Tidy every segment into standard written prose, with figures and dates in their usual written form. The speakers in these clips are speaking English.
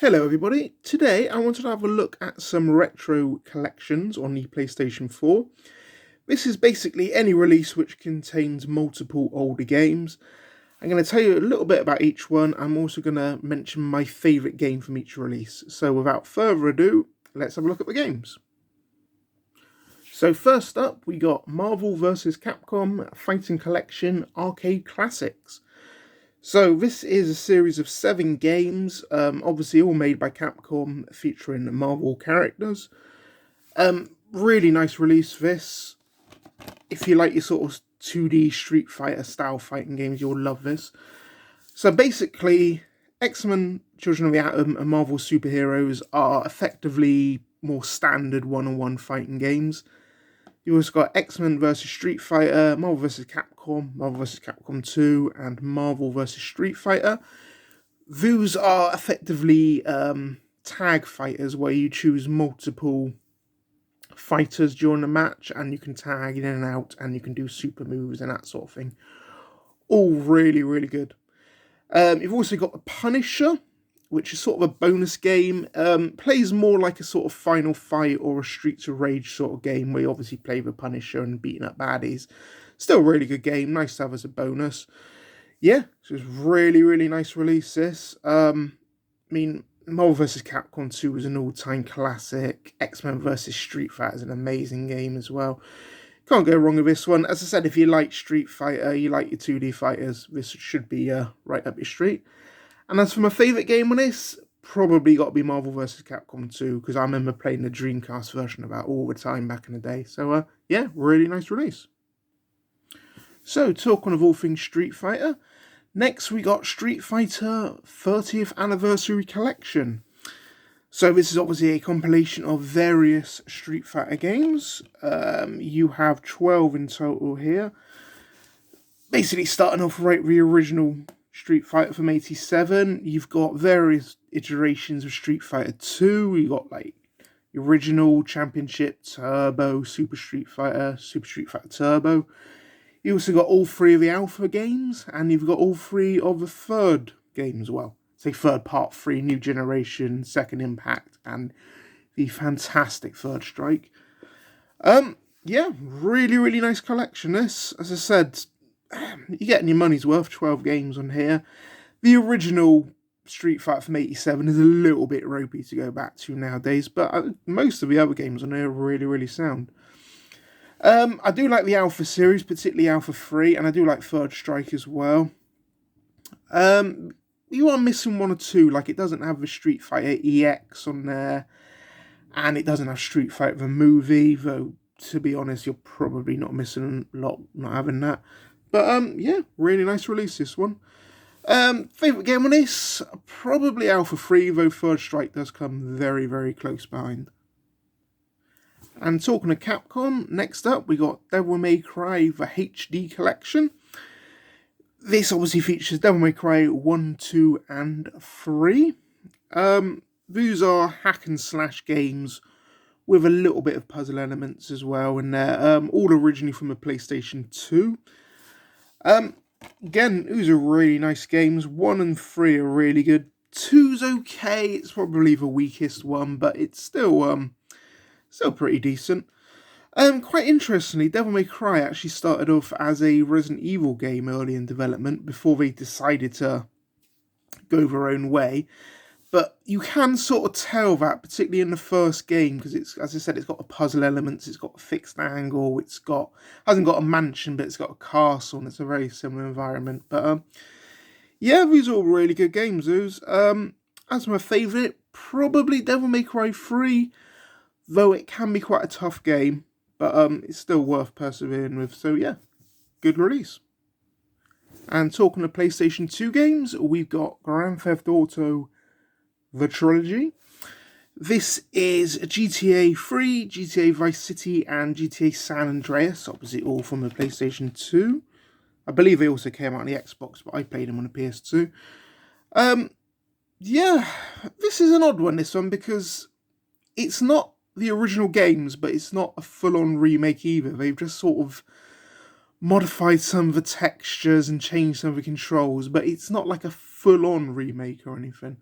Hello everybody, today I wanted to have a look at some retro collections on the PlayStation 4. This is basically any release which contains multiple older games. I'm going to tell you a little bit about each one. I'm also going to mention my favourite game from each release. So without further ado, let's have a look at the games. So first up, we got Marvel vs. Capcom Fighting Collection Arcade Classics. So this is a series of 7 games, obviously all made by Capcom, featuring Marvel characters. Really nice release, this. If you like your sort of 2D Street Fighter style fighting games, you'll love this. So basically, X-Men, Children of the Atom and Marvel superheroes are effectively more standard one-on-one fighting games. You also got X-Men vs Street Fighter, Marvel vs Capcom, Marvel vs Capcom 2, and Marvel vs Street Fighter. Those are effectively tag fighters where you choose multiple fighters during the match and you can tag in and out and you can do super moves and that sort of thing. All really, really good. You've also got the Punisher, which is sort of a bonus game. Plays more like a sort of Final Fight or a Streets of Rage sort of game where you obviously play the Punisher and beating up baddies. Still a really good game, nice to have as a bonus. Yeah, so it's really, really nice release this. Marvel vs. Capcom 2 was an all-time classic. X-Men vs. Street Fighter is an amazing game as well. Can't go wrong with this one. As I said, if you like Street Fighter, you like your 2D fighters, this should be right up your street. And as for my favourite game on this, probably got to be Marvel vs. Capcom 2, because I remember playing the Dreamcast version of that all the time back in the day. So, yeah, really nice release. So, talking of all things Street Fighter, next we got Street Fighter 30th Anniversary Collection. So this is obviously a compilation of various Street Fighter games. You have 12 in total here. Basically starting off right with the original Street Fighter from 87. You've got various iterations of Street Fighter 2. You've got like the original Championship, Turbo, Super Street Fighter Turbo. You also got all 3 of the Alpha games, and you've got all 3 of the third game as well. Say third part 3, New Generation, Second Impact, and the fantastic Third Strike. Yeah, really, really nice collection this. As I said, you're getting your money's worth, 12 games on here. The original Street Fighter from 87 is a little bit ropey to go back to nowadays, but most of the other games on here are really, really sound. I do like the Alpha series, particularly Alpha 3, and I do like Third Strike as well. You are missing 1 or 2, like it doesn't have the Street Fighter EX on there, and it doesn't have Street Fighter the movie, though, to be honest, you're probably not missing a lot not having that. But, yeah, really nice release, this one. Favourite game on this? Probably Alpha 3, though Third Strike does come very, very close behind. And talking of Capcom, next up we got Devil May Cry the HD Collection. This obviously features Devil May Cry 1, 2, and 3. These are hack and slash games with a little bit of puzzle elements as well in there. All originally from the PlayStation 2. Again, these are really nice games. 1 and 3 are really good. 2's okay. It's probably the weakest one, but it's still pretty decent. Quite interestingly, Devil May Cry actually started off as a Resident Evil game early in development before they decided to go their own way. But you can sort of tell that, particularly in the first game, because it's, as I said, it's got the puzzle elements, it's got a fixed angle, hasn't got a mansion, but it's got a castle, and it's a very similar environment. But yeah, these are all really good games. Those. As my favourite, probably Devil May Cry 3, though it can be quite a tough game. But it's still worth persevering with. So yeah, good release. And talking of PlayStation 2 games, we've got Grand Theft Auto, the Trilogy. This is GTA 3, GTA Vice City, and GTA San Andreas, obviously all from the PlayStation 2. I believe they also came out on the Xbox, but I played them on the PS2. Yeah, this is an odd one, this one, because it's not the original games, but it's not a full-on remake either. They've just sort of modified some of the textures and changed some of the controls, but it's not like a full-on remake or anything.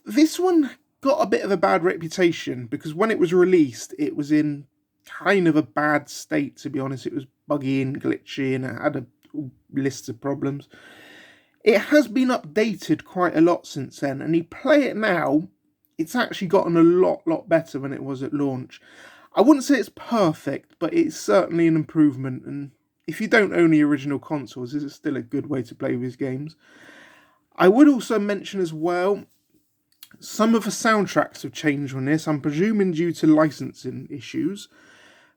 This one got a bit of a bad reputation because when it was released, it was in kind of a bad state, to be honest. It was buggy and glitchy and it had a list of problems. It has been updated quite a lot since then, and you play it now, it's actually gotten a lot better than it was at launch. I wouldn't say it's perfect, but it's certainly an improvement, and if you don't own the original consoles, this is still a good way to play these games. I would also mention as well, some of the soundtracks have changed on this, I'm presuming due to licensing issues.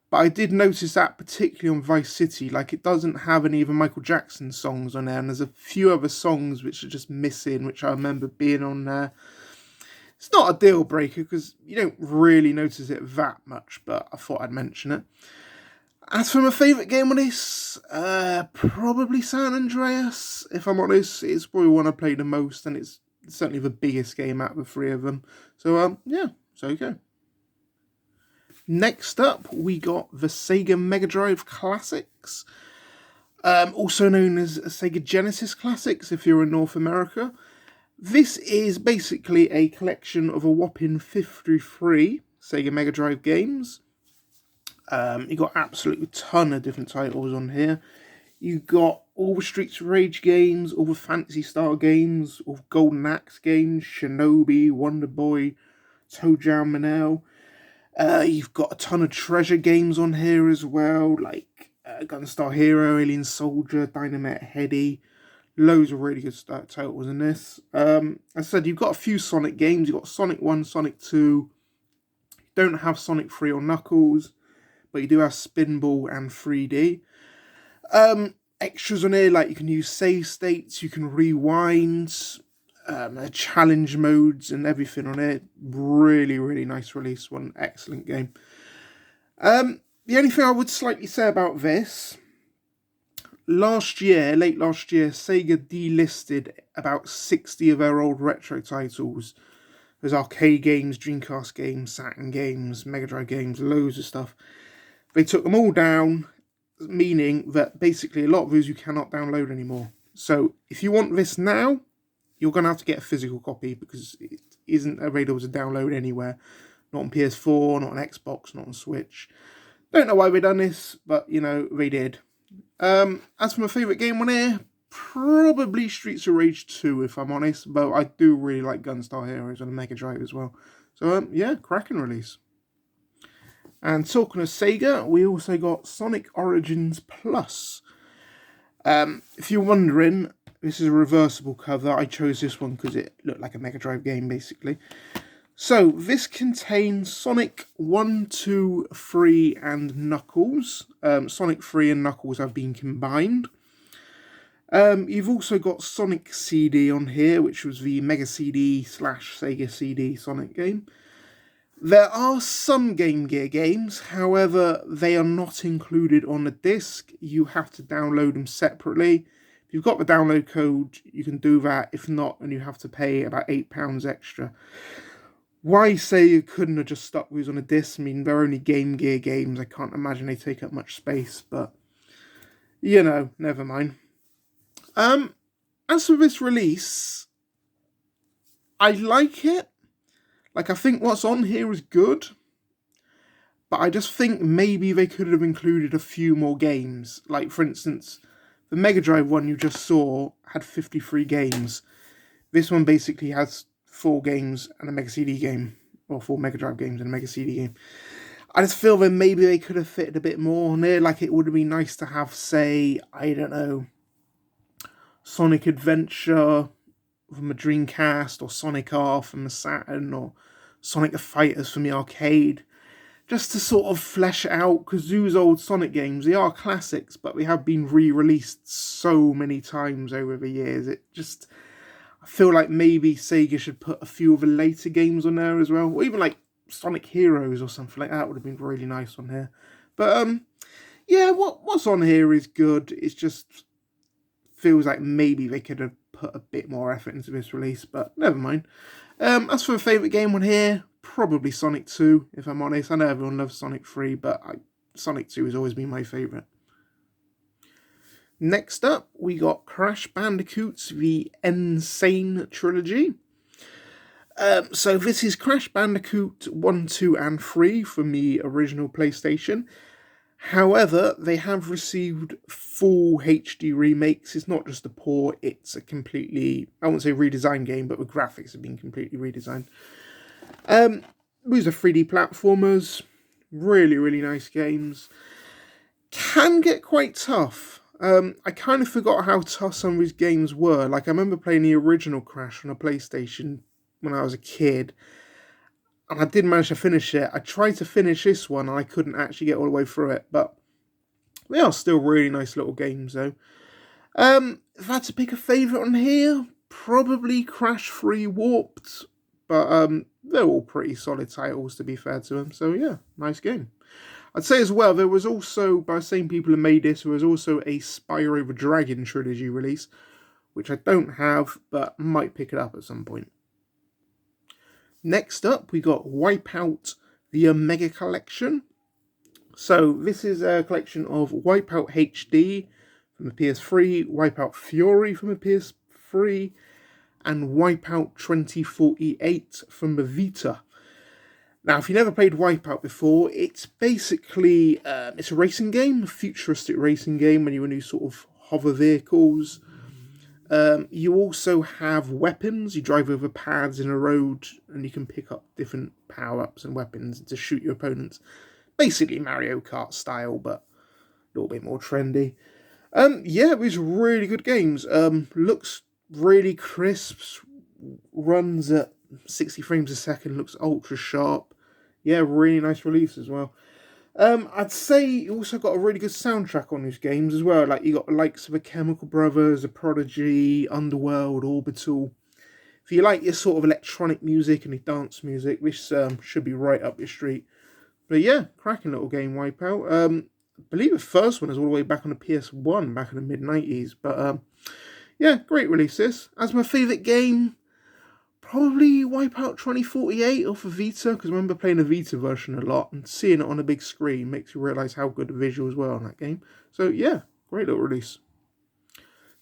But I did notice that particularly on Vice City, like it doesn't have any of the Michael Jackson songs on there, and there's a few other songs which are just missing, which I remember being on there. It's not a deal breaker because you don't really notice it that much, but I thought I'd mention it. As for my favourite game on this, probably San Andreas, if I'm honest. It's probably one I played the most, and it's certainly the biggest game out of the three of them. So, yeah, so you go. Next up, we got the Sega Mega Drive Classics, also known as Sega Genesis Classics if you're in North America. This is basically a collection of a whopping 53 Sega Mega Drive games. You got absolutely a ton of different titles on here. You got all the Streets of Rage games, all the Phantasy Star games, all the Golden Axe games, Shinobi, Wonder Boy, Toe Jam Manel. You've got a ton of treasure games on here as well, like Gunstar Hero, Alien Soldier, Dynamite Heady. Loads of really good titles in this. As I said, you've got a few Sonic games. You've got Sonic 1, Sonic 2. You don't have Sonic 3 or Knuckles, but you do have Spinball and 3D. Extras on here, like you can use save states, you can rewind, challenge modes and everything on it. Really nice release. One excellent game. The only thing I would slightly say about this, late last year, Sega delisted about 60 of their old retro titles. There's arcade games, Dreamcast games, Saturn games, Mega Drive games, loads of stuff. They took them all down, meaning that basically a lot of those you cannot download anymore. So if you want this now, you're going to have to get a physical copy because it isn't available to download anywhere. Not on PS4, not on Xbox, not on Switch. Don't know why they done this, but, you know, they did. As for my favourite game on here, probably Streets of Rage 2, if I'm honest. But I do really like Gunstar Heroes on the Mega Drive as well. So, yeah, cracking release. And talking of Sega, we also got Sonic Origins Plus. If you're wondering, this is a reversible cover. I chose this one because it looked like a Mega Drive game, basically. So, this contains Sonic 1, 2, 3, and Knuckles. Sonic 3 and Knuckles have been combined. You've also got Sonic CD on here, which was the Mega CD / Sega CD Sonic game. There are some Game Gear games, however, they are not included on the disc. You have to download them separately. If you've got the download code, you can do that. If not, then you have to pay about £8 extra. Why say you couldn't have just stuck these on a disc? I mean, they're only Game Gear games. I can't imagine they take up much space, but, you know, never mind. As for this release, I like it. Like, I think what's on here is good, but I just think maybe they could have included a few more games. Like, for instance, the Mega Drive one you just saw had 53 games. This one basically has 4 games and a Mega CD game, or 4 Mega Drive games and a Mega CD game. I just feel that maybe they could have fitted a bit more on there. Like, it would have been nice to have, say, I don't know, Sonic Adventure from the Dreamcast, or Sonic R from the Saturn, or Sonic the Fighters from the arcade, just to sort of flesh it out, because those old Sonic games, they are classics, but they have been re-released so many times over the years. It just, I feel like maybe Sega should put a few of the later games on there as well, or even like Sonic Heroes or something like that would have been really nice on here. But yeah, what's on here is good. It's just feels like maybe they could have put a bit more effort into this release, but never mind. As for a favourite game on here, probably Sonic 2, if I'm honest. I know everyone loves Sonic 3, but Sonic 2 has always been my favourite. Next up, we got Crash Bandicoot, the Insane Trilogy. So this is Crash Bandicoot 1, 2, and 3 from the original PlayStation. However, they have received full HD remakes. It's not just a port, it's a completely, I won't say redesigned game, but the graphics have been completely redesigned. These are 3D platformers, really, really nice games. Can get quite tough. I kind of forgot how tough some of these games were. Like, I remember playing the original Crash on a PlayStation when I was a kid, and I did manage to finish it. I tried to finish this one, and I couldn't actually get all the way through it, but they are still really nice little games, though. If I had to pick a favourite on here, probably Crash 3 Warped, but they're all pretty solid titles, to be fair to them, so yeah, nice game. I'd say as well, there was also, by the same people who made this, there was also a Spyro the Dragon trilogy release, which I don't have, but might pick it up at some point. Next up, we got Wipeout, the Omega Collection. So this is a collection of Wipeout HD from the PS3, Wipeout Fury from the PS3, and Wipeout 2048 from the Vita. Now, if you never played Wipeout before, it's basically, it's a racing game, a futuristic racing game when you're in these sort of hover vehicles. You also have weapons. You drive over paths in a road and you can pick up different power-ups and weapons to shoot your opponents. Basically Mario Kart style, but a little bit more trendy. Yeah, these are really good games. Looks really crisp, runs at 60 frames a second, looks ultra sharp. Yeah, really nice release as well. I'd say you also got a really good soundtrack on these games as well. Like, you got the likes of the Chemical Brothers, the Prodigy, Underworld, Orbital. If you like your sort of electronic music and your dance music, this should be right up your street. But yeah, cracking little game, Wipeout. I believe the first one is all the way back on the PS1, back in the mid-90s. But yeah, great release this. As my favourite game, probably Wipeout 2048 off of Vita, because I remember playing the Vita version a lot, and seeing it on a big screen makes you realise how good the visuals were on that game. So yeah, great little release.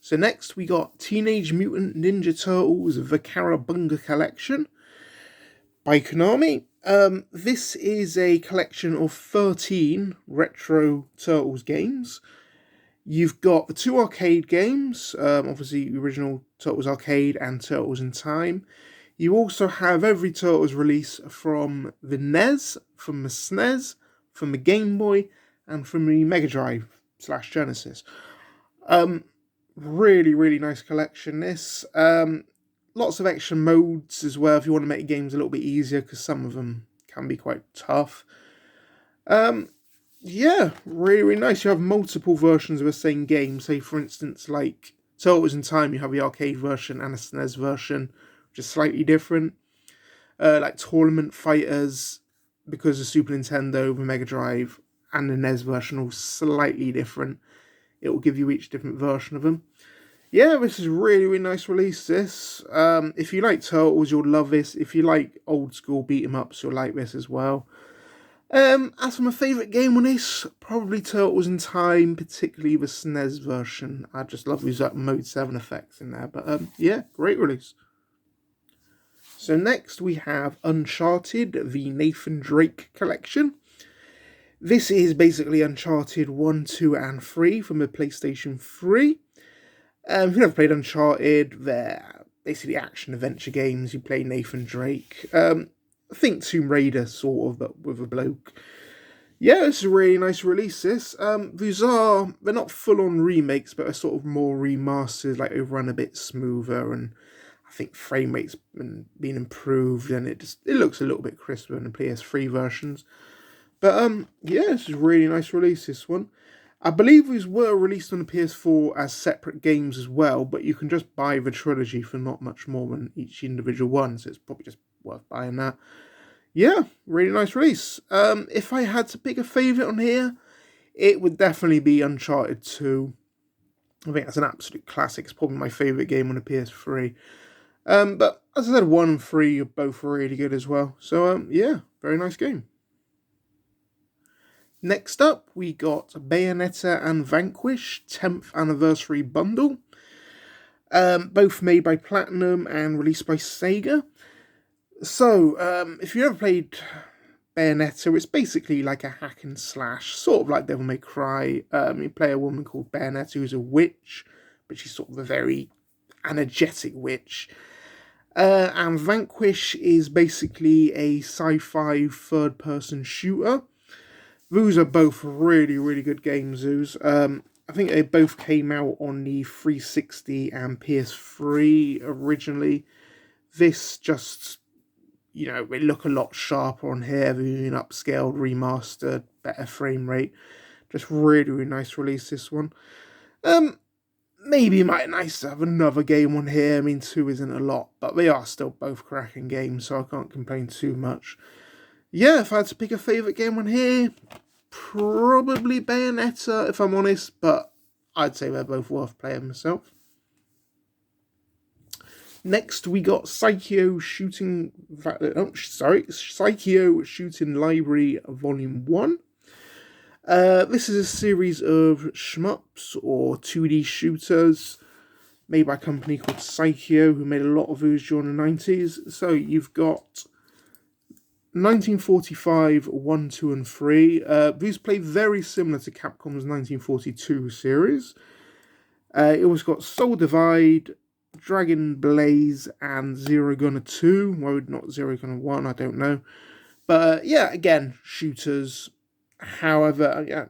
So next we got Teenage Mutant Ninja Turtles The Cowabunga Collection by Konami. This is a collection of 13 retro Turtles games. You've got the two arcade games, obviously the original Turtles Arcade and Turtles in Time. You also have every Turtles release from the NES, from the SNES, from the Game Boy, and from the Mega Drive / Genesis. Really, really nice collection, this. Lots of extra modes as well if you want to make games a little bit easier, because some of them can be quite tough. Yeah, really, really nice. You have multiple versions of the same game. Say, for instance, like Turtles in Time, you have the arcade version and a SNES version, which is slightly different. Like Tournament Fighters, because the Super Nintendo, the Mega Drive, and the NES version are all slightly different. It will give you each different version of them. Yeah, this is a really, really nice release, this. If you like Turtles, you'll love this. If you like old school beat-em-ups, you'll like this as well. As for my favourite game on this, probably Turtles in Time, particularly the SNES version. I just love these Mode 7 effects in there. But yeah, great release. So next we have Uncharted, the Nathan Drake Collection. This is basically Uncharted 1, 2, and 3 from the PlayStation 3. If you've never played Uncharted, they're basically action-adventure games. You play Nathan Drake. I think Tomb Raider, sort of, but with a bloke. Yeah, it's a really nice release, this. These are, they're not full-on remakes, but are sort of more remasters, like they run a bit smoother, and I think frame rate's been improved, and it looks a little bit crisper than the PS3 versions. But yeah, it's a really nice release, this one. I believe these were released on the PS4 as separate games as well, but you can just buy the trilogy for not much more than each individual one, so it's probably just worth buying that. Yeah, really nice release. If I had to pick a favourite on here, it would definitely be Uncharted 2. I think that's an absolute classic. It's probably my favourite game on the PS3. But as I said, 1 and 3 are both really good as well. So yeah, very nice game. Next up, we got Bayonetta and Vanquish 10th Anniversary Bundle. Both made by Platinum and released by Sega. So, if you ever played Bayonetta, it's basically like a hack and slash, sort of like Devil May Cry. You play a woman called Bayonetta who's a witch, but she's sort of a very energetic witch. And Vanquish is basically a sci-fi third-person shooter. Those are both really, really good games, those. I think they both came out on the 360 and PS3 originally. This just, they look a lot sharper on here. They've been upscaled, remastered, better frame rate. Just really, really nice release, this one. Maybe it might be nice to have another game on here. I mean, 2 isn't a lot, but they are still both cracking games, so I can't complain too much. Yeah, if I had to pick a favourite game on here, probably Bayonetta, if I'm honest, but I'd say they're both worth playing myself. Next, we got Psycho Shooting Library Volume 1. This is a series of shmups or 2D shooters made by a company called Psycho, who made a lot of those during the 90s. So you've got 1945, 1, 2, and 3. These play very similar to Capcom's 1942 series. It was got Soul Divide, Dragon Blaze, and Zero Gunner 2. Why would not Zero Gunner 1? I don't know. But yeah, again, shooters. However,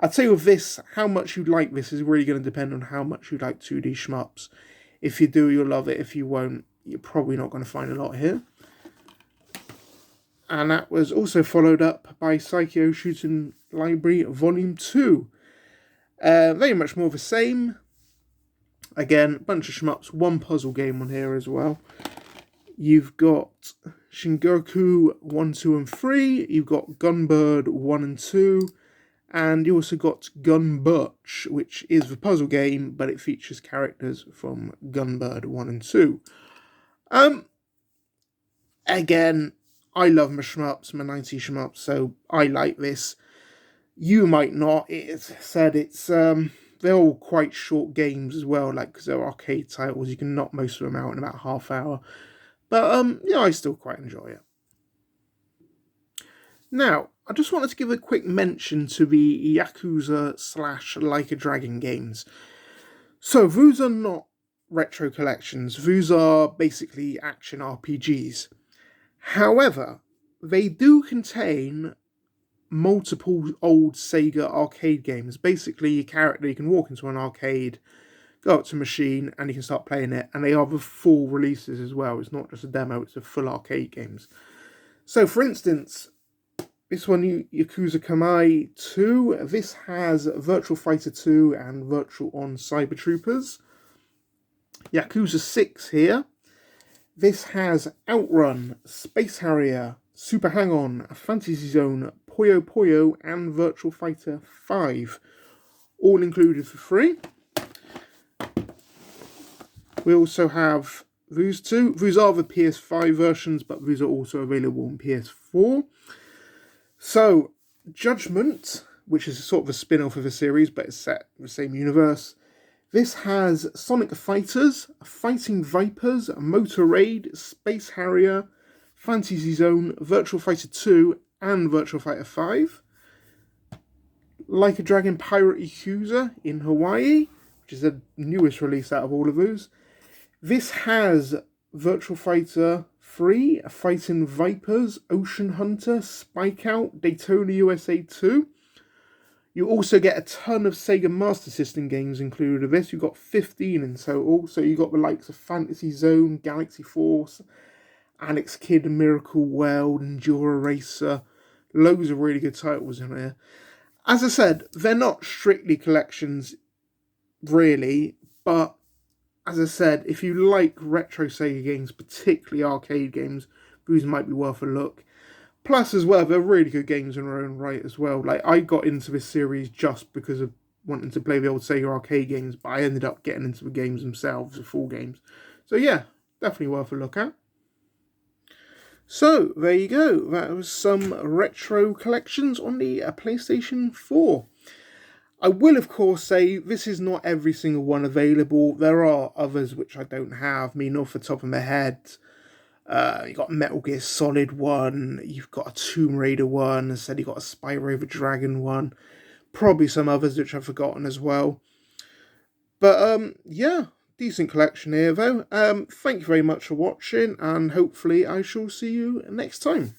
I'd say with this, how much you like this is really going to depend on how much you like 2D shmups. If you do, you'll love it. If you won't, you're probably not going to find a lot here. And that was also followed up by Psycho Shooting Library Volume 2. Very much more of the same. Again, a bunch of shmups, one puzzle game on here as well. You've got Shingoku 1, 2, and 3. You've got Gunbird 1 and 2. And you also got Gunbirch, which is the puzzle game, but it features characters from Gunbird 1 and 2. Again, I love my shmups, my 90s shmups, so I like this. You might not. It's said it's they're all quite short games as well, like because they're arcade titles. You can knock most of them out in about half hour. But I still quite enjoy it. Now, I just wanted to give a quick mention to the Yakuza / Like a Dragon games. So those are not retro collections. Those are basically action RPGs. However, they do contain multiple old Sega arcade games. Basically, your character, you can walk into an arcade, go up to a machine, and you can start playing it. And they are the full releases as well. It's not just a demo, it's a full arcade games. So, for instance, this one, Yakuza Kamai 2, this has Virtual Fighter 2 and Virtual on Cyber Troopers. Yakuza 6 here. This has Outrun, Space Harrier, Super Hang-On, Fantasy Zone, Puyo Puyo, and Virtual Fighter 5. All included for free. We also have these two. These are the PS5 versions, but these are also available on PS4. So, Judgment, which is sort of a spin-off of a series, but it's set in the same universe. This has Sonic Fighters, Fighting Vipers, Motor Raid, Space Harrier, Fantasy Zone, Virtual Fighter 2, and Virtual Fighter 5. Like a Dragon Pirate Yakuza in Hawaii, which is the newest release out of all of those. This has Virtual Fighter 3, Fighting Vipers, Ocean Hunter, Spike Out, Daytona USA 2. You also get a ton of Sega Master System games included with this. You've got 15 in total. So you've got the likes of Fantasy Zone, Galaxy Force, Alex Kidd, Miracle World, Endura Racer. Loads of really good titles in here. As I said, they're not strictly collections, really. But, as I said, if you like retro Sega games, particularly arcade games, these might be worth a look. Plus, as well, they're really good games in their own right as well. Like, I got into this series just because of wanting to play the old Sega arcade games, but I ended up getting into the games themselves, the full games. So yeah, definitely worth a look at. So, there you go. That was some retro collections on the PlayStation 4. I will, of course, say this is not every single one available. There are others which I don't have. I mean, off the top of my head, you got Metal Gear Solid 1, you've got a Tomb Raider 1, I said you got a Spyro the Dragon 1, probably some others which I've forgotten as well. But yeah, decent collection here though. Thank you very much for watching, and hopefully I shall see you next time.